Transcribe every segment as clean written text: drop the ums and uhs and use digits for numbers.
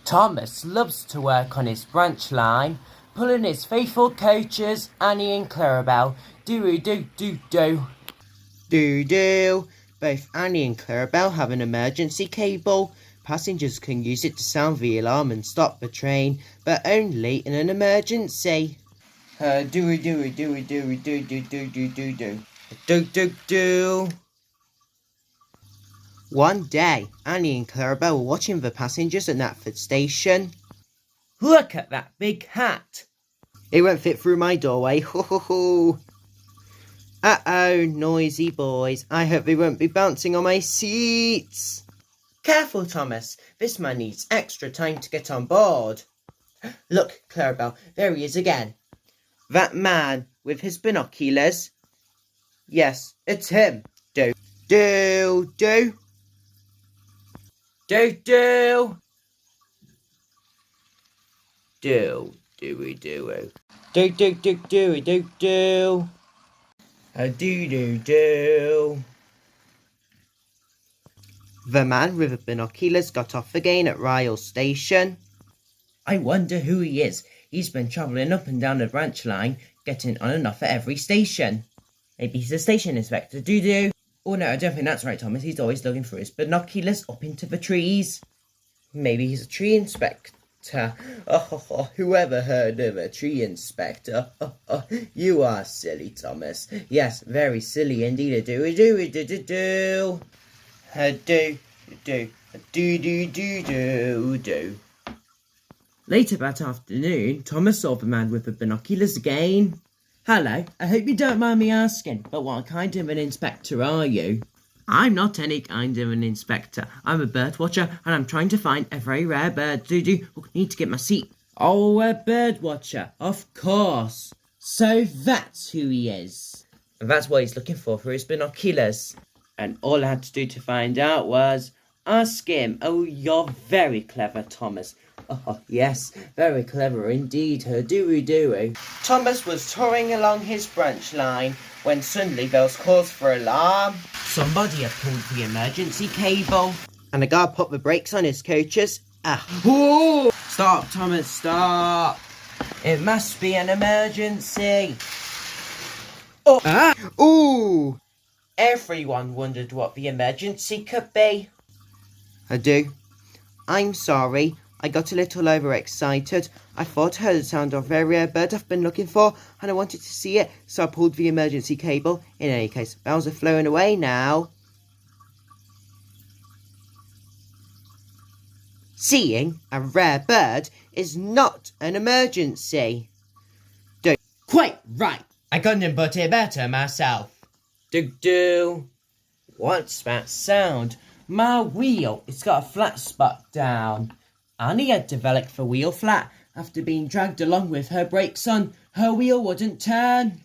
Thomas loves to work on his branch line, pulling his faithful coaches, Annie and Clarabelle. Do-do-do-do-do. Do-do. Both Annie and Clarabelle have an emergency cable. Passengers can use it to sound the alarm and stop the train, but only in an emergency. Do-do-do-do-do-do-do-do-do-do. Do-do-do. One day, Annie and Clarabelle were watching the passengers at Knapford Station. Look at that big hat! It won't fit through my doorway, ho ho ho! Uh-oh, noisy boys. I hope they won't be bouncing on my seats. Careful, Thomas. This man needs extra time to get on board. Look, Clarabelle, there he is again. That man with his binoculars? Yes, it's him. Do. Do. Do. Do. Do. Do. Do. Do. Do. Do. Do. Do. Do. Do. Do-do-do. The man with the binoculars got off again at Ryle Station. I wonder who he is. He's been travelling up and down the branch line, getting on and off at every station. Maybe he's a station inspector, do-do. Oh no, I don't think that's right, Thomas. He's always looking through his binoculars up into the trees. Maybe he's a tree inspector. Oh, whoever heard of a tree inspector? You are silly, Thomas. Yes, very silly indeed. Do. Later that afternoon, Thomas saw the man with the binoculars again. Hello, I hope you don't mind me asking, but what kind of an inspector are you? I'm not any kind of an inspector. I'm a bird watcher, and I'm trying to find a very rare bird. Need to get my seat. Oh, a bird watcher, of course. So that's who he is. And that's what he's looking for his binoculars. And all I had to do to find out was ask him. Oh, you're very clever, Thomas. Oh, yes, very clever indeed, do. Thomas was touring along his branch line when suddenly there was cause for alarm. Somebody had pulled the emergency cable. And the guard put the brakes on his coaches. Whoa! Stop, Thomas, stop. It must be an emergency. Oh! Ooh! Everyone wondered what the emergency could be. I do. I'm sorry. I got a little overexcited. I thought I heard the sound of a very rare bird I've been looking for, and I wanted to see it, so I pulled the emergency cable. In any case, bells are flowing away now. Seeing a rare bird is not an emergency. Quite right. I couldn't put it better myself. Do. What's that sound? My wheel. It's got a flat spot down. Annie had developed the wheel flat. After being dragged along with her brakes on, her wheel wouldn't turn.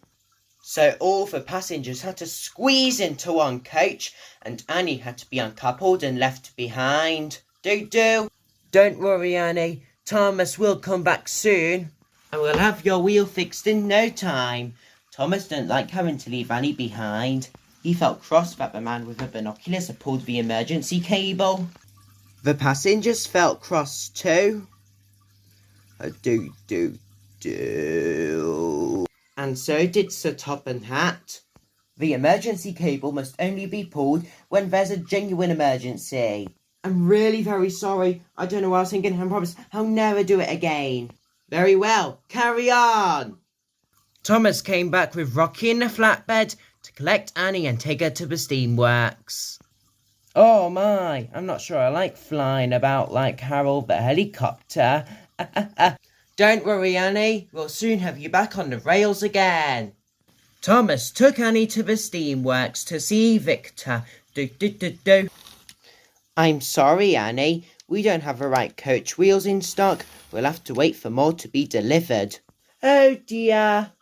So all the passengers had to squeeze into one coach, and Annie had to be uncoupled and left behind. Do. Don't worry, Annie. Thomas will come back soon, and we'll have your wheel fixed in no time. Thomas didn't like having to leave Annie behind. He felt cross that the man with the binoculars had pulled the emergency cable. The passengers felt cross too. Do. And so did Sir Top and Hat. The emergency cable must only be pulled when there's a genuine emergency. I'm really very sorry. I don't know what I was thinking. I promise I'll never do it again. Very well. Carry on. Thomas came back with Rocky in the flatbed to collect Annie and take her to the steamworks. Oh my, I'm not sure I like flying about like Harold the helicopter. Don't worry, Annie. We'll soon have you back on the rails again. Thomas took Annie to the steamworks to see Victor. Do. I'm sorry, Annie. We don't have the right coach wheels in stock. We'll have to wait for more to be delivered. Oh dear.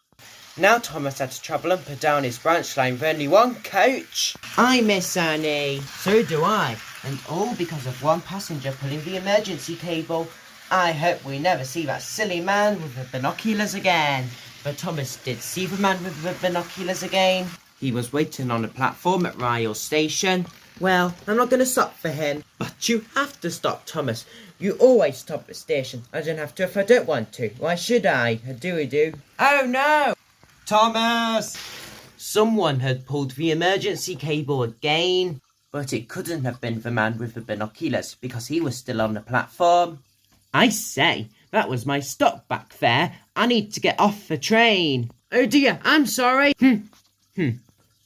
Now Thomas had to travel up and down his branch line with only one coach. I miss Annie. So do I. And all because of one passenger pulling the emergency cable. I hope we never see that silly man with the binoculars again. But Thomas did see the man with the binoculars again. He was waiting on a platform at Ryle Station. Well, I'm not going to stop for him. But you have to stop, Thomas. You always stop at the station. I don't have to if I don't want to. Why should I? I do. Oh no! Thomas! Someone had pulled the emergency cable again. But it couldn't have been the man with the binoculars because he was still on the platform. I say, that was my stop back there. I need to get off the train. Oh dear, I'm sorry.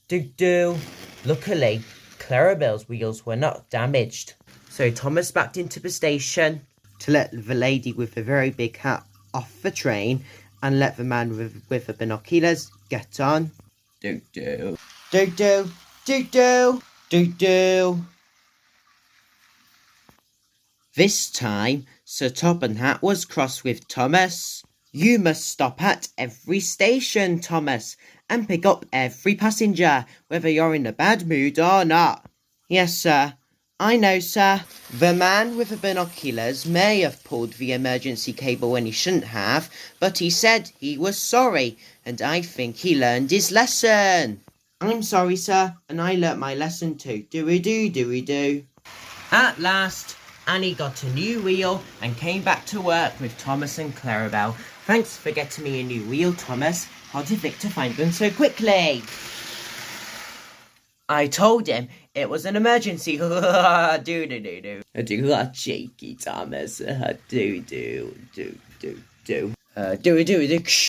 Do. Luckily, Clarabelle's wheels were not damaged. So Thomas backed into the station to let the lady with the very big hat off the train and let the man with the binoculars get on. Do. This time, Sir Top and Hat was cross with Thomas. You must stop at every station, Thomas, and pick up every passenger, whether you're in a bad mood or not. Yes, sir. I know, sir. The man with the binoculars may have pulled the emergency cable when he shouldn't have, but he said he was sorry, and I think he learned his lesson. I'm sorry, sir, and I learnt my lesson too. Do. At last, Annie got a new wheel and came back to work with Thomas and Clarabelle. Thanks for getting me a new wheel, Thomas. How did Victor find them so quickly? I told him it was an emergency. Do. Do cheeky, Thomas. Do.